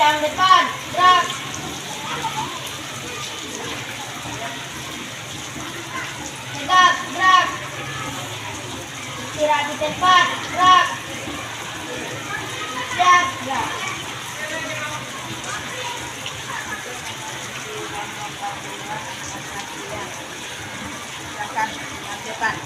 yang depan, gerak. Tegap, gerak. Istirahat di tempat, gerak. Siap, gerak. Silakan, lanjutkan.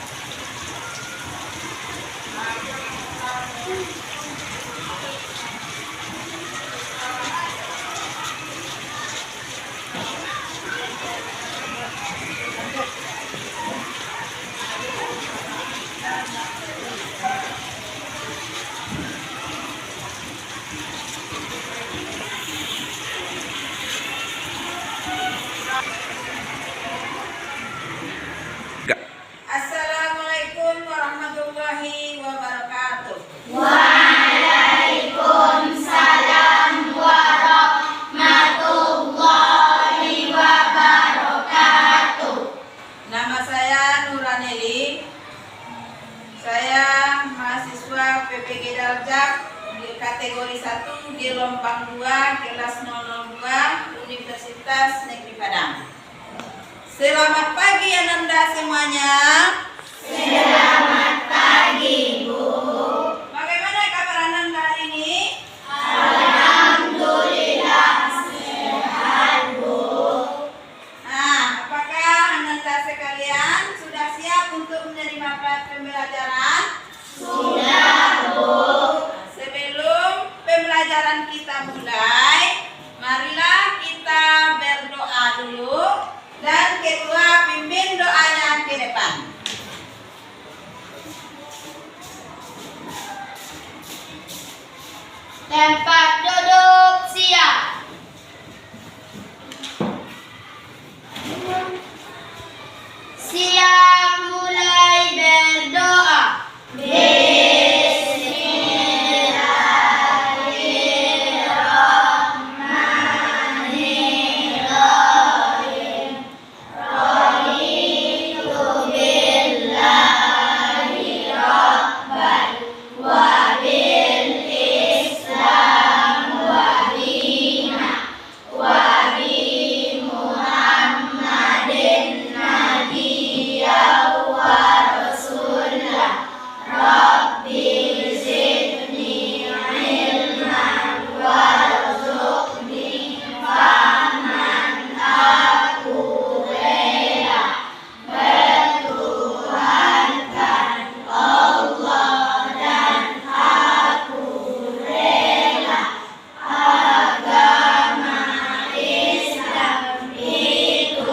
Assalamualaikum warahmatullahi wabarakatuh. Waalaikumsalam warahmatullahi wabarakatuh. Nama saya Nuraneli. Saya mahasiswa PPG Daljak di kategori 1 di Lompang 2 kelas 002 Universitas Negeri Padang. Selamat pagi Ananda semuanya. Selamat pagi, Bu. Bagaimana kabar Ananda hari ini? Alhamdulillah sehat, Bu. Nah, apakah Ananda sekalian sudah siap untuk menerima pembelajaran? Sudah, Bu. Sebelum pembelajaran kita mulai, marilah kita berdoa dulu dan ketua pimpin doanya ke depan. Tempat duduk siap. Siap mulai berdoa. Bismillahirrahmanirrahim. Raditu billahi rabban wa bil Islam wa dina wa bi Muhammadin nabiyya wa rasulah. Rabbi zidni ilman warzuqni fahman. Aku rela bertuhankan Allah dan aku rela agama Islam itu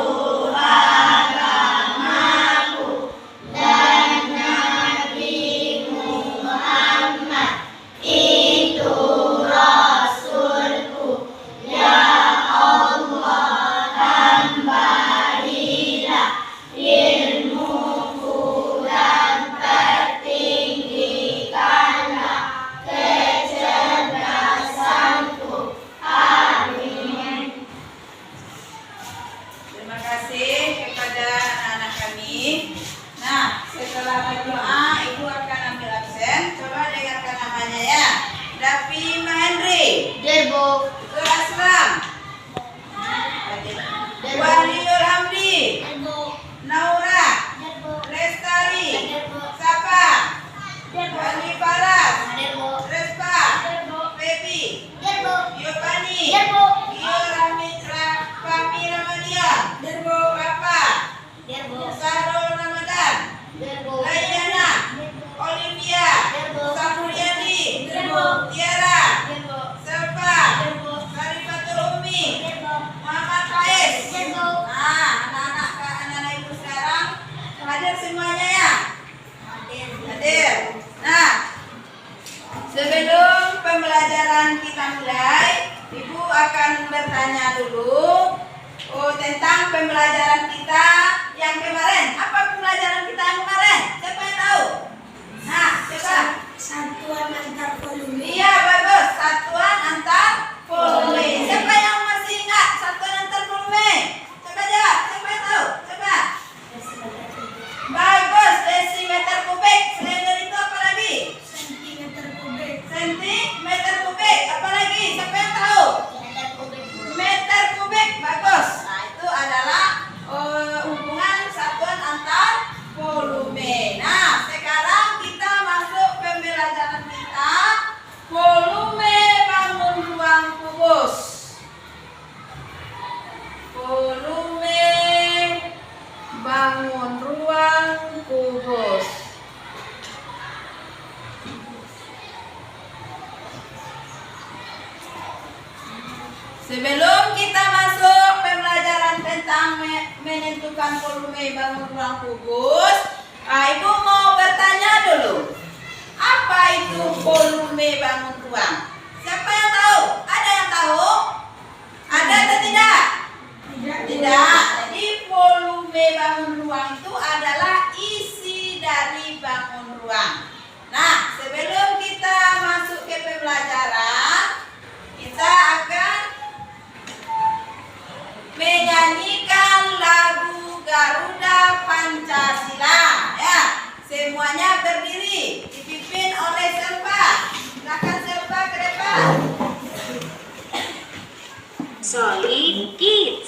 agamaku dan Nabi Muhammad itu Rasulku. Ya Allah, tambahillah ilmuku dan pertinggikanlah kecerdasanku. Amin. Terima kasih kepada anak-anak kami. Nah, setelah berdoa, Ibu akan ambil absen. Coba dengarkan namanya ya. Davi Mahendri, Derbo, Zul Aslam, Waliul Hamdi, Naura, Lestari, Sapa, Ali Faras, Respa, Febi, Giovanni, Gio Fahmi Ramadian, Papa, Sarul Ramadan, Layana, Olivia, Samuryadi, Tiara, Selva, Sarifatul Umi, Muhammad Faiz. Nah, anak-anak Ibu sekarang hadir semuanya ya? Hadir. Nah, sebelum pembelajaran kita mulai, Ibu akan bertanya dulu tentang pembelajaran kita yang kemarin. Apa pembelajaran kita yang kemarin? Siapa yang tahu? Nah, coba. Satuan antar volume. Iya, bagus. Satuan antar volume. Siapa yang masih ingat satuan antar volume? Coba jawab. Siapa yang tahu? Coba. Bagus. Desimeter kubik. Selain dari itu apa lagi? Sentimeter kubik. Sentimeter kubik. Apa lagi? Siapa yang tahu? Sebelum kita masuk pembelajaran tentang menentukan volume bangun ruang kubus, Ibu mau bertanya dulu. Apa itu volume bangun ruang? Siapa yang tahu? Ada yang tahu? Ada atau tidak? Tidak. Jadi volume bangun ruang itu adalah isi dari bangun ruang. Nah, sebelum kita masuk ke pembelajaran, kita akan menyanyikan lagu Garuda Pancasila. Ya, semuanya berdiri, dipimpin oleh Selva. Silakan Selva ke depan. Solid Kids.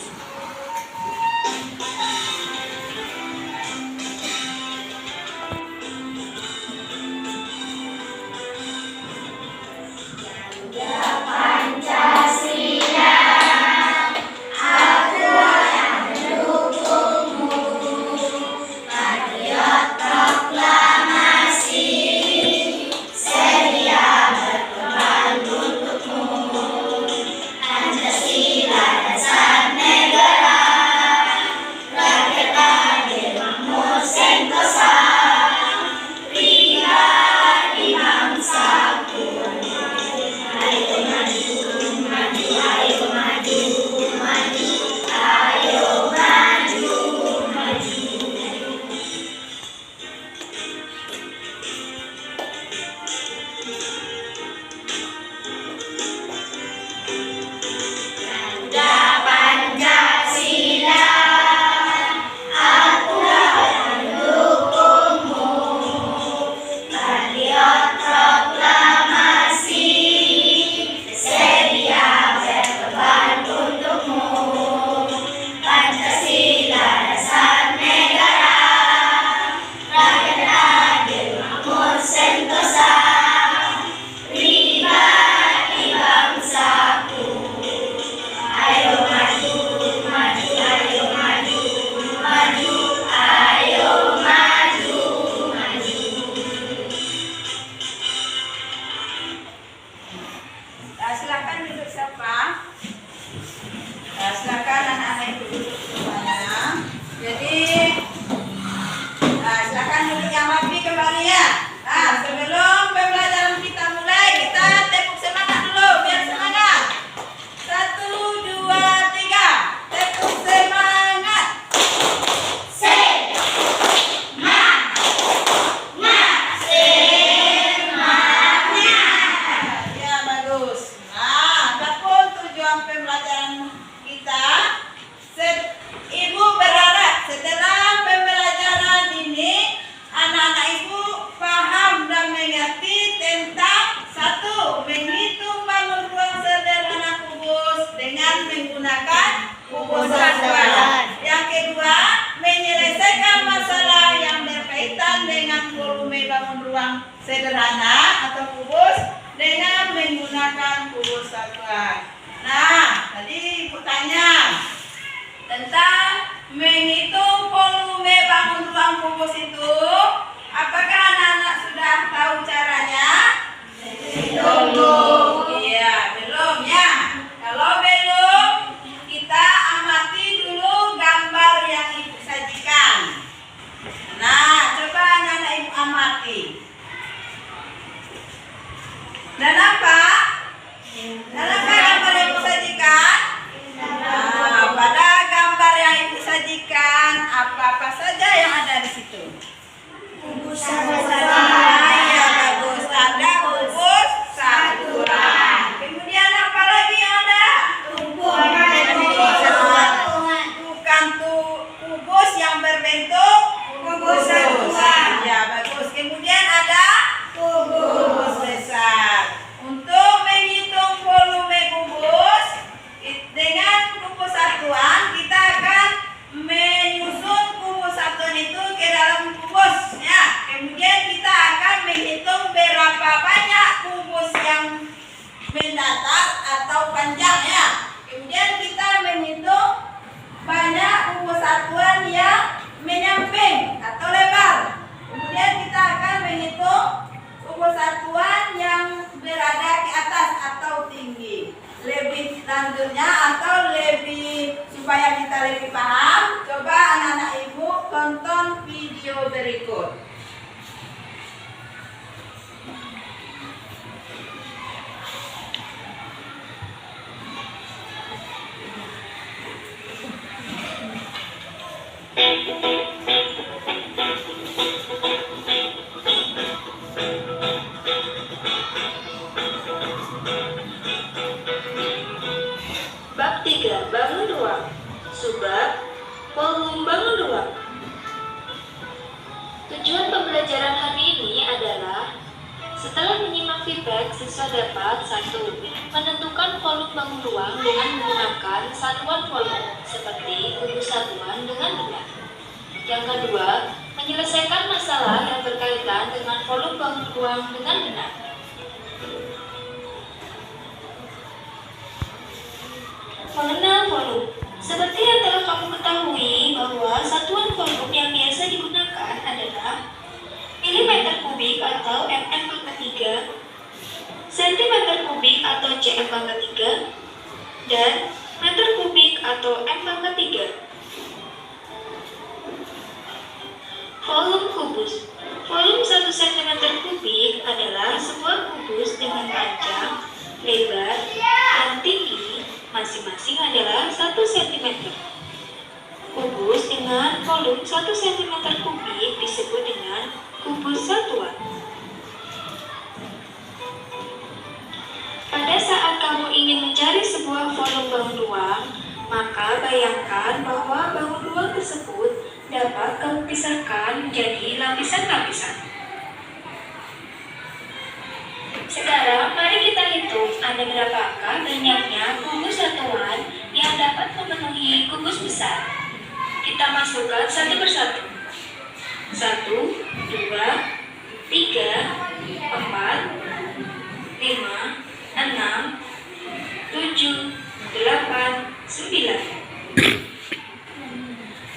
Silakan duduk Selva. Silakan anak-anak itu duduk semuanya. Jadi, silakan duduk yang rapi kembali ya. Nah, sebelum pembelajaran kita mulai, kita tepuk semangat dulu, biar semangat. 1, 2, 3, tepuk semangat. Ya, bagus. Nah, adapun tujuan pembelajaran kita, Ibu berharap setelah pembelajaran ini anak-anak Ibu paham dan mengerti tentang satu, menghitung bangun ruang sederhana kubus dengan menggunakan kubus satuan. Yang kedua, menyelesaikan masalah yang berkaitan dengan volume bangun ruang sederhana atau kubus dengan menggunakan kubus satuan. Nah, tadi Ibu tanya tentang menghitung volume bangun ruang kubus itu. Apakah anak-anak sudah tahu caranya? Belum. Iya, belum ya. Kalau belum, kita amati dulu gambar yang Ibu sajikan. Nah, coba anak-anak Ibu amati. Dan apa? Dan apa gambar yang Ibu sajikan? Nah, pada gambar yang Ibu sajikan, apa-apa saja yang ada di situ? Kubus Iya, bagus. Ada kubus satuan. Kemudian apa lagi yang ada? Bukan tuh kubus yang berbentuk kubus satuan. Ya, bagus. Kemudian ada kubus besar. Untuk menghitung volume kubus dengan kubus satuan, kita akan menyusun kubus satuan itu ke dalam kubus ya. Kemudian kita akan menghitung berapa banyak kubus yang mendatar atau panjang ya. Kemudian kita menghitung banyak kubus satuan yang menyamping atau lebar. Kemudian kita akan menghitung kubus satuan Bab 3. Bangun ruang. Subbab volume bangun ruang. Tujuan pembelajaran hari ini adalah setelah menyimak feedback, siswa dapat 1. Menentukan volume bangun ruang dengan menggunakan satuan volume seperti kubus satuan dengan benar. Yang kedua, menyelesaikan masalah yang berkaitan dengan volume bangun ruang dengan benar. Mengenal volume. Seperti yang telah kamu ketahui bahwa satuan volume yang biasa digunakan adalah milimeter kubik atau mm pangkat 3, sentimeter kubik atau cm pangkat 3, dan meter kubik atau m pangkat 3. Volume kubus. Volume 1 cm kubik adalah sebuah kubus dengan panjang, lebar, dan tinggi masing-masing adalah 1 cm. Kubus dengan volume 1 cm kubik disebut dengan kubus satuan. Pada saat kamu ingin mencari sebuah volume bangun ruang, maka bayangkan bahwa bangun ruang tersebut dapat kamu pisahkan menjadi lapisan-lapisan. Sekarang mari kita hitung ada berapakah banyaknya kubus satuan yang dapat memenuhi kubus besar. Kita masukkan satu persatu. 1, 2, 3, 4, 5, 6, 7, 8, 9.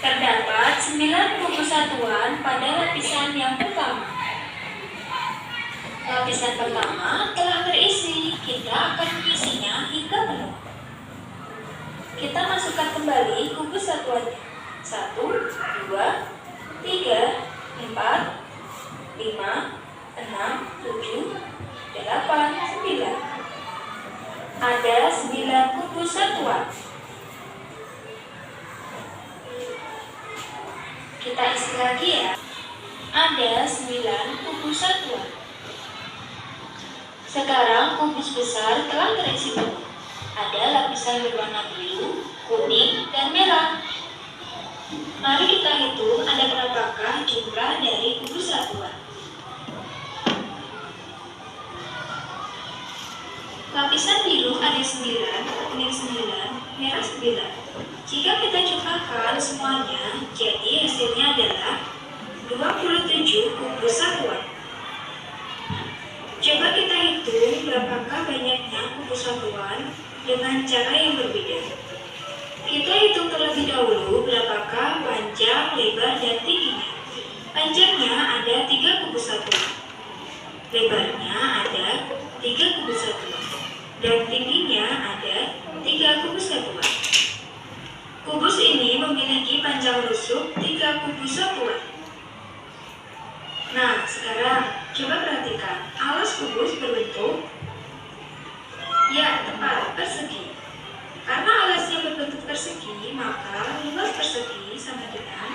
Terdapat 9 kubus satuan pada lapisan yang pertama. Lapisan pertama telah terisi, kita akan mengisinya hingga penuh. Kita masukkan kembali kubus satuannya. 1, 2, 3, 4, 5, 6, 7, 8, 9. Ada 9 kubus satuan. Kita isi lagi ya. Ada 9 kubus satuan. Sekarang kubus besar telah terisi penuh. Ada lapisan berwarna biru, kuning, dan merah. Mari kita hitung ada berapakah jumlah dari kubus satuan. Lapisan biru ada 9, kuning 9, merah 9. Jika kita jumlahkan semuanya, jadi hasilnya adalah 27 kubus satuan. Coba kita hitung berapakah banyaknya kubus satuan dengan cara yang berbeda. Kita hitung terlebih dahulu berapakah panjang, lebar, dan tingginya. Panjangnya ada 3 kubus satuan. Lebarnya ada 3 kubus satuan. Dan tingginya ada 3 kubus satuan. Kubus ini memiliki panjang rusuk 3 kubus satuan. Nah, sekarang coba perhatikan. Alas kubus berbentuk, ya tepat, persegi. Karena alasnya berbentuk persegi, maka luas persegi sama dengan,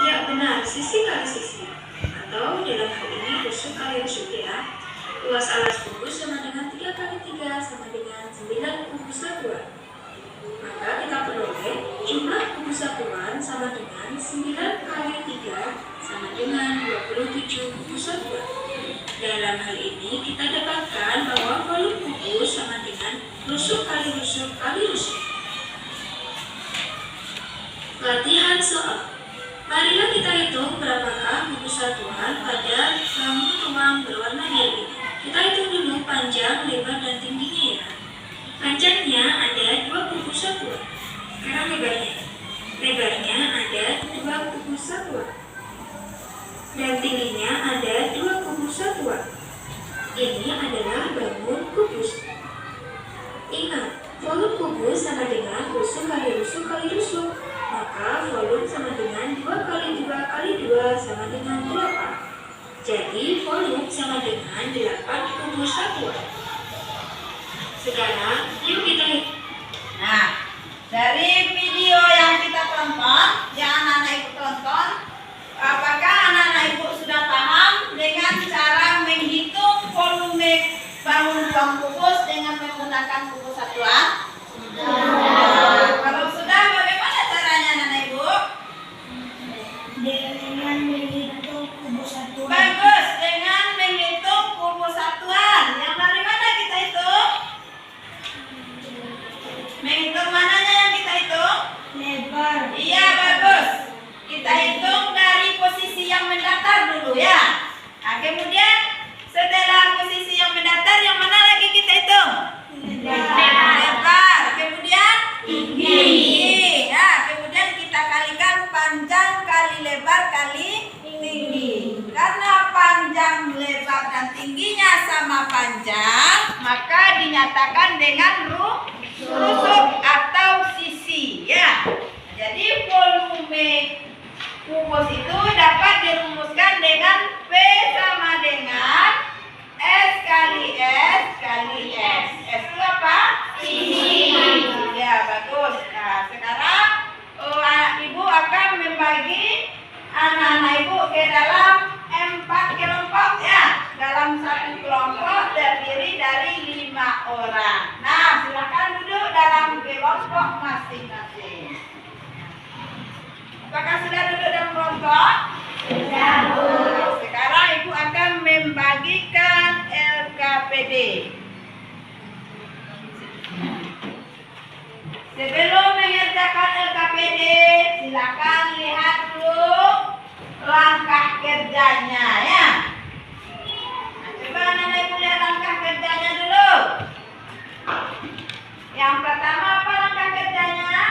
ya benar, sisi kali sisi. Atau dalam hal ini rusuk kali rusuk ya. Luas alas kubus sama dengan 3 kali 3 sama dengan 9 kubus satuan. Maka kita peroleh jumlah kubus satuan sama dengan 9 kali 3 sama dengan 27 kubus satuan. Dalam hal ini kita dapatkan bahwa volume kubus sama dengan rusuk kali rusuk kali rusuk. Latihan soal. Marilah kita hitung berapakah kubus satuan pada bangun ruang berwarna biru ini. Kita hitung dulu panjang, lebar, dan tingginya ya. Panjangnya ada 2 kubus satuan. Sekarang lebarnya. Lebarnya ada 2 kubus satuan. Dan tingginya ada 2 kubus satuan. Ini adalah bangun kubus. Ingat, volume kubus sama dengan rusuk kali rusuk kali rusuk. Maka volume sama dengan 2 kali 2 kali 2 sama dengan 8. Jadi volume sama dengan 8 kubus satuan. Sekarang yuk kita hitung. Nah, dari video yang kita tonton, yang anak-anak ibu tonton, apakah anak-anak ibu sudah paham panjang, lebar, dan tingginya sama panjang, maka dinyatakan dengan rusuk atau sisi, ya. Jadi volume kubus itu dapat dirumuskan dengan P sama dengan S kali S kali S. S itu apa? Sisi. Ya, bagus. Nah, sekarang Ibu akan membagi anak-anak Ibu ke dalam 4 kelompok, ya. Dalam satu kelompok terdiri dari 5 orang. Nah, silakan duduk dalam kelompok masing-masing. Apakah sudah duduk dalam kelompok? Sudah, Bu. Sekarang Ibu akan membagikan LKPD. Sebelum mengerjakan LKPD, silakan lihat dulu langkah kerjanya, ya. Nah, coba anak Ibu lihat langkah kerjanya dulu. Yang pertama apa langkah kerjanya?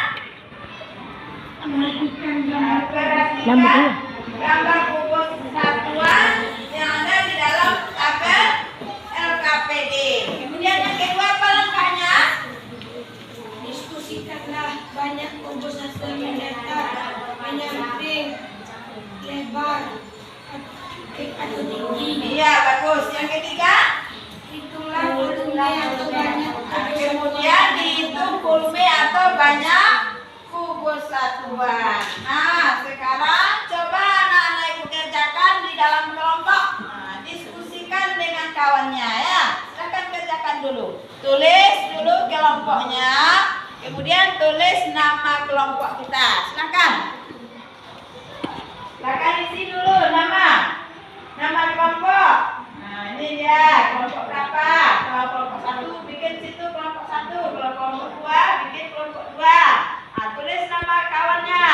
Perhatikan gambar kubus satuan yang ada di dalam tabel LKPD. Kemudian yang kedua apa langkahnya? Diskusikanlah banyak kubus satuan mendatar, menyamping, lebar, atau tinggi. Iya, bagus. Yang ketiga? Hitunglah volume atau banyak Nah, kemudian dihitung volume atau banyak kubus satuan. Nah, sekarang coba anak-anak Ibu kerjakan di dalam kelompok. Nah, diskusikan dengan kawannya, ya. Silakan kerjakan dulu. Tulis dulu kelompoknya, kemudian tulis nama kelompok kita. Silakan. Silakan isi dulu nama kelompok. Nah, ini dia kelompok berapa? Kalau kelompok 1 bikin situ kelompok 1, kalau kelompok 2 bikin kelompok 2. Nah, tulis nama kawannya.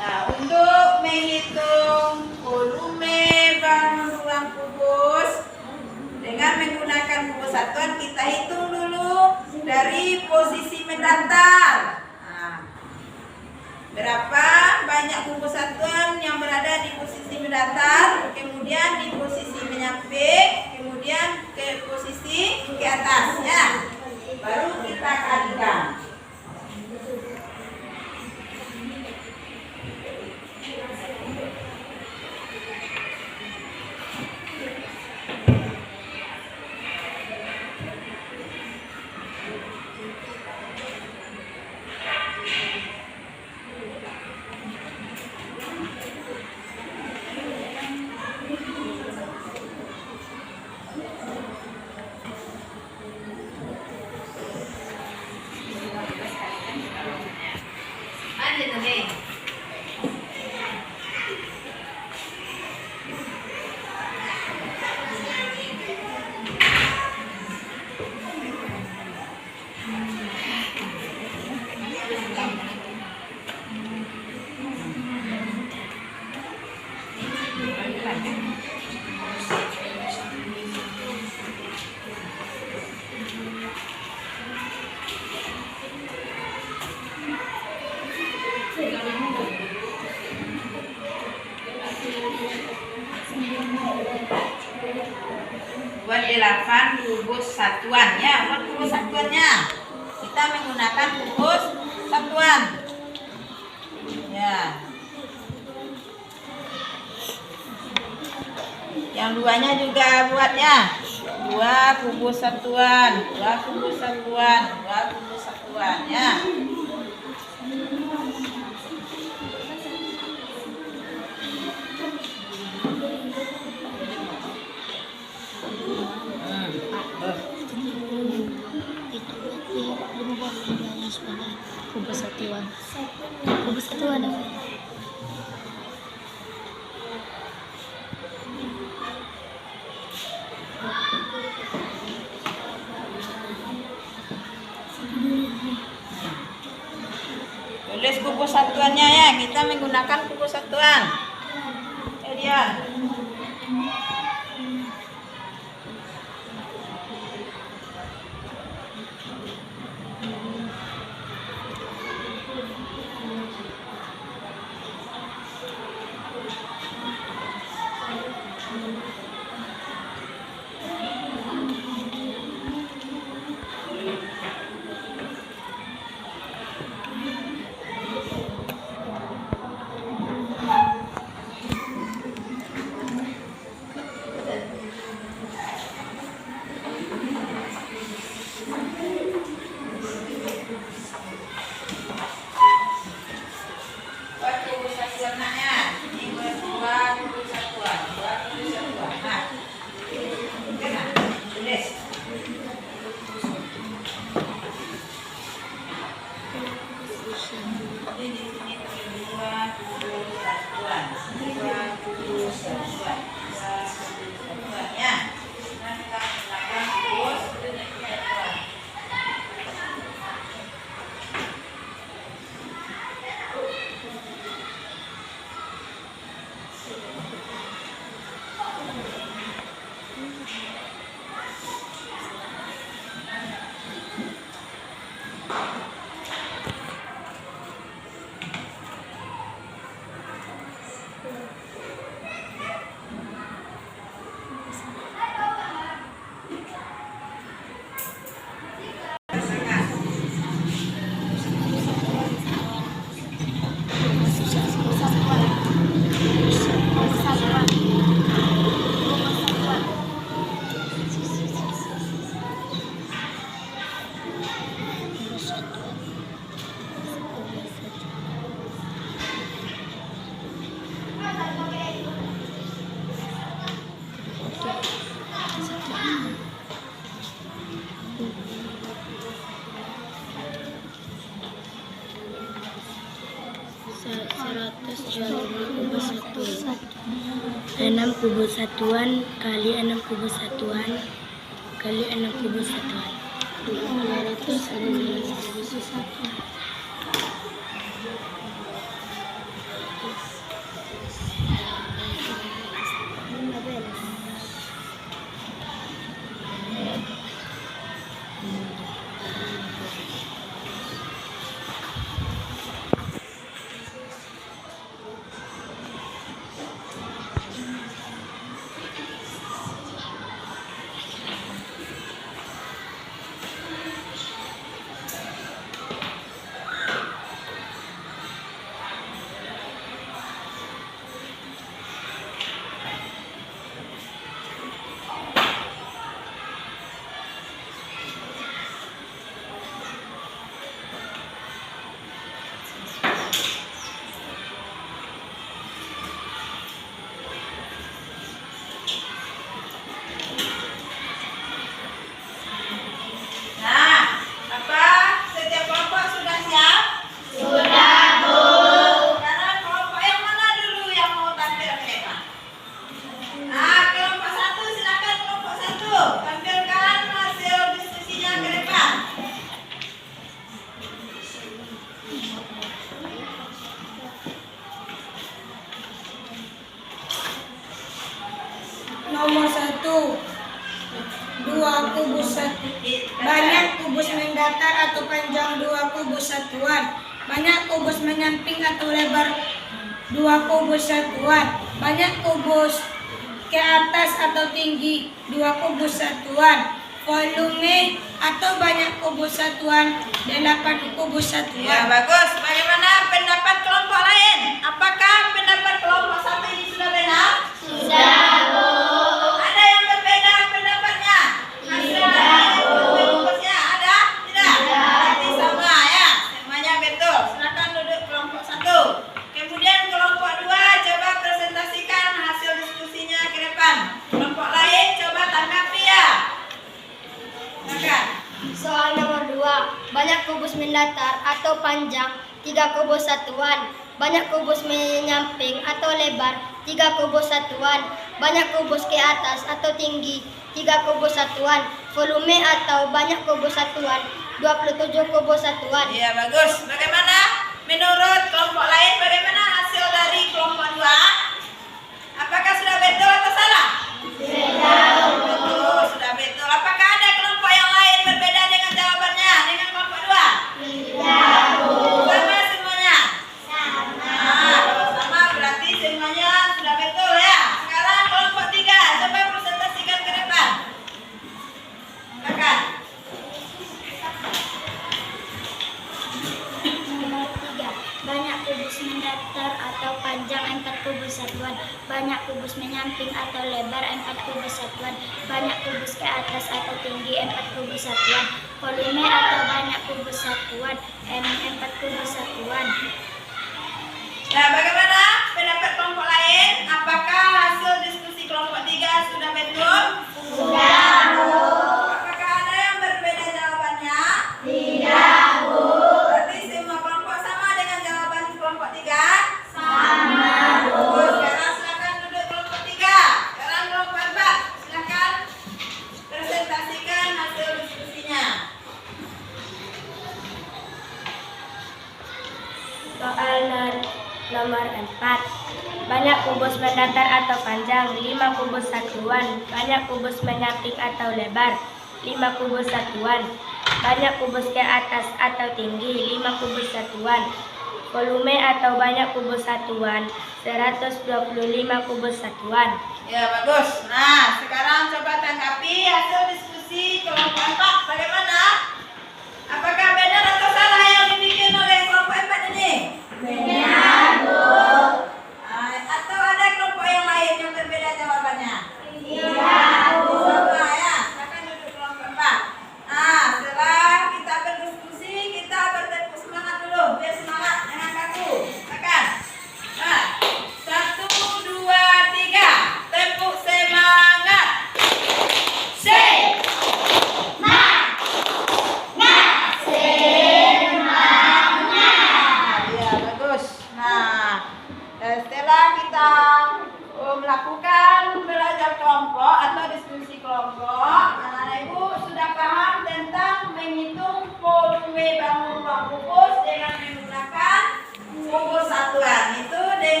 Nah, untuk menghitung volume bangun ruang kubus dengan menggunakan kubus satuan, kita hitung dulu dari posisi mendatar. Nah, berapa banyak kubus satuan yang berada di posisi mendatar, kemudian di posisi menyamping, kemudian ke posisi ke atasnya. Baru kita kalikan. Buat 8 kubus satuan, ya. Buat kubus satuannya kita menggunakan kubus satuan, ya. Yang duanya juga buat, ya. 2 kubus satuan, 2 kubus satuan, 2 kubus satuan, ya. Kubus satuan. Kubus satuan. Tulis kubus satuannya ya. Kita menggunakan kubus satuan. Dia. Enam kubus satuan kali 6 kubus satuan kali 6 kubus satuan 216 kubus satuan. Nomor 1, 2 kubus banyak kubus mendatar atau panjang 2 kubus satuan. Banyak kubus menyamping atau lebar 2 kubus satuan. Banyak kubus ke atas atau tinggi 2 kubus satuan. Volume atau banyak kubus satuan 8 kubus satuan. Ya, bagus. Bagaimana pendapat kelompok lain? Apakah pendapat kelompok satu ini sudah benar? Sudah. Ada yang berbeda pendapatnya? Rumusnya ada? Tidak? Berarti sama ya. Semuanya betul. Silakan duduk kelompok 1. Kemudian kelompok 2 coba presentasikan hasil diskusinya ke depan. Kelompok lain coba tanggapi ya. Silakan. Soal nomor 2, banyak kubus mendatar atau panjang 3 kubus satuan. Banyak kubus menyamping atau lebar 3 kubus satuan. Banyak kubus ke atas atau tinggi 3 kubus satuan. Volume atau banyak kubus satuan 27 kubus satuan. Iya, bagus. Bagaimana menurut kelompok lain bagaimana hasil dari kelompok 2? Apakah sudah betul atau salah? Betul, sudah betul. Apakah ada kelompok yang lain berbeda dengan jawabannya dengan kelompok 2? Sama semuanya? Kalau sama berarti semuanya sudah betul ya. Sekarang kelompok 3, coba presentasikan ke depan. Silakan. Nomor 3. Banyak kubus mendatar atau panjang 4 kubus satuan. Banyak kubus menyamping atau lebar 4 kubus satuan. Banyak kubus ke atas atau tinggi 4 kubus satuan. Volume atau banyak kubus satuan 4 kubus satuan. Nah, bagaimana pendapat kelompok lain? Apakah hasil diskusi kelompok 3 sudah betul? Apakah ada yang berbeda jawabannya? Berarti semua kelompok sama dengan jawaban kelompok 3? Sekarang silakan duduk kelompok 3. Sekarang kelompok 4. Silakan presentasikan hasil diskusinya. Soal nomor 4. Banyak kubus mendatar atau panjang 5 kubus satuan. Banyak kubus menyamping atau lebar 5 kubus satuan. Banyak kubus ke atas atau tinggi 5 kubus satuan. Volume atau banyak kubus satuan 125 kubus satuan. Ya, bagus. Nah, sekarang coba tanggapi hasil diskusi kelompok 4. Bagaimana? Apakah benar atau salah yang dibikin oleh kelompok 4 ini? Benar, Bu. Atau ada kelompok yang lain yang berbeda jawabannya? Sama ya. Silakan duduk kelompok 4. Nah, setelah kita berdiskusi, kita bertepuk semangat dulu. Biar semangat, jangan kaku. Silakan. Nah, 1, 2, 3. Tepuk semangat. Semangat.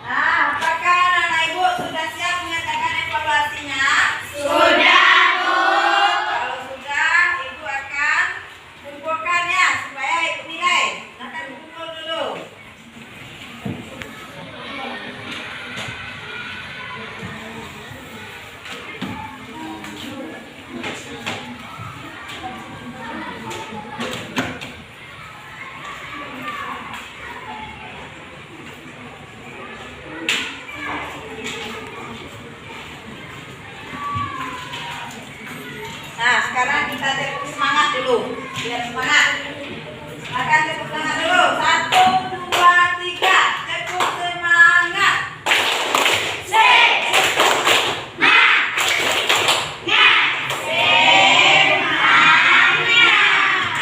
Nah, apakah anak ibu sudah siap mengatakan evaluasinya? Kalau sudah, ibu akan kumpulkannya supaya ikut nilai. Akan kumpul dulu. Nah, sekarang kita tepuk semangat dulu. Biar semangat. Akan tepuk semangat dulu. 1, 2, 3. Tepuk semangat.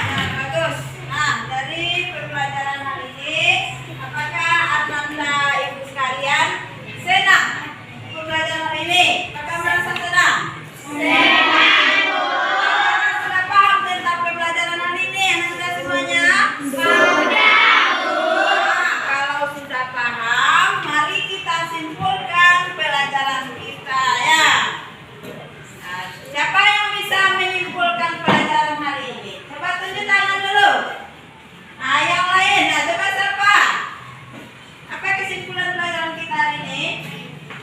Nah, bagus. Nah, dari pembelajaran hari ini, apakah Ananda ibu sekalian senang pembelajaran hari ini? Apakah merasa senang? Sudah paham tentang pembelajaran hari ini anak-anak semuanya? Kalau sudah paham, mari kita simpulkan pelajaran kita ya. Nah, siapa yang bisa menyimpulkan pelajaran hari ini? Coba tunjuk tangan dulu. Nah, yang lain, nah, coba siapa? Apa kesimpulan pelajaran kita hari ini?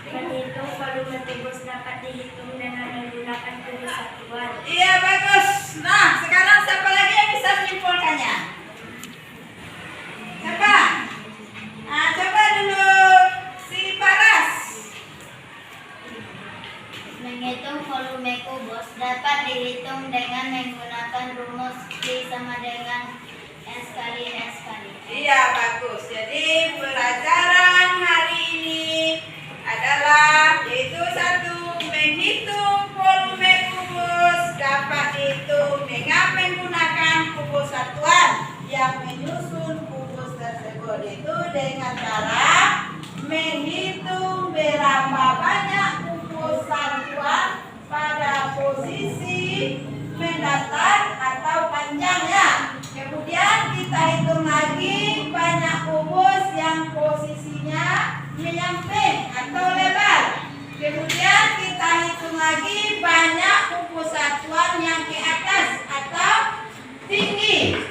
Menghitung volume kubus dapat dihitung dengan menggunakan kubus satuan. Iya, bagus. Nah, sekarang siapa lagi yang bisa menyimpulkannya? Siapa? Nah, coba dulu si Paras. Menghitung volume kubus dapat dihitung dengan menggunakan rumus Q sama dengan S kali S kali. Iya, bagus. Jadi pelajaran hari ini adalah yaitu 1, menghitung volume kubus dapat dihitung dengan menggunakan kubus satuan yang menyusun kubus tersebut, itu dengan cara menghitung berapa banyak kubus satuan pada posisi mendatar atau panjangnya. Kemudian kita hitung lagi banyak kubus yang posisinya menyamping atau lebar. Kemudian kita hitung lagi banyak kubus satuan yang ke atas atau tinggi.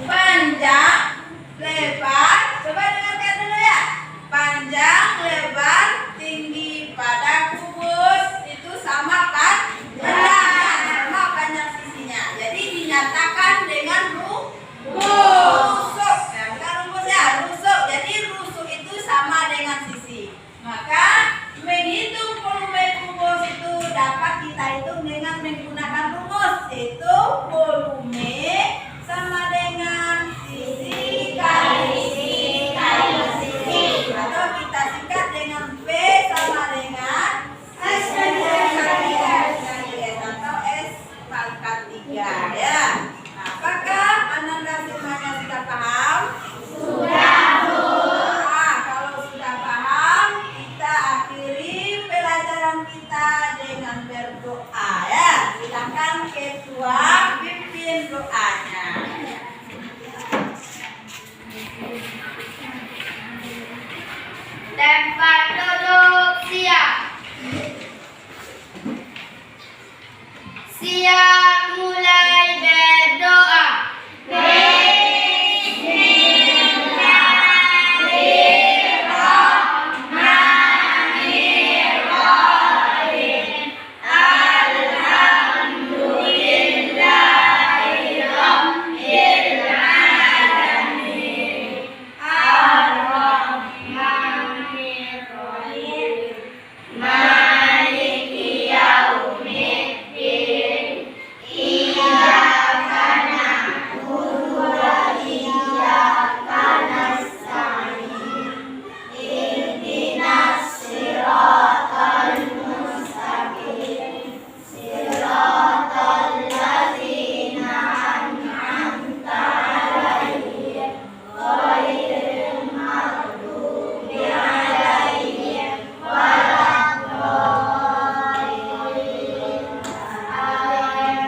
Panjang, lebar, coba dengarkan dulu ya. Panjang, lebar, tinggi,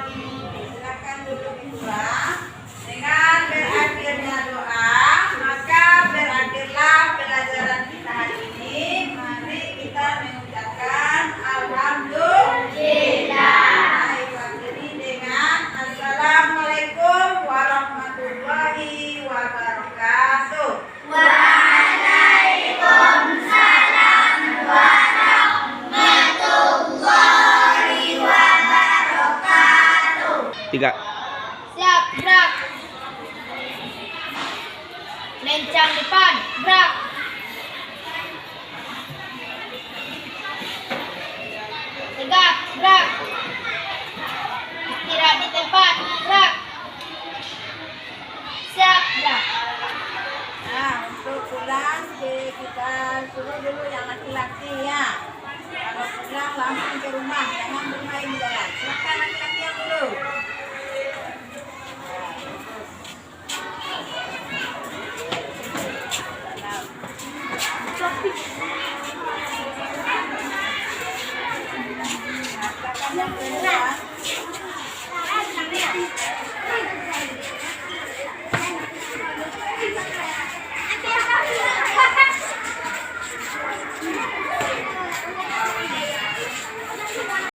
Silakan duduk pula. Dengan berakhirnya doa, maka berakhirlah pelajaran kita hari ini. Mari kita mengucapkan Alhamdulillah. Akhiri dengan Assalamualaikum warahmatullahi wabarakatuh. Tiga. Siap, gerak. Lencang depan, gerak.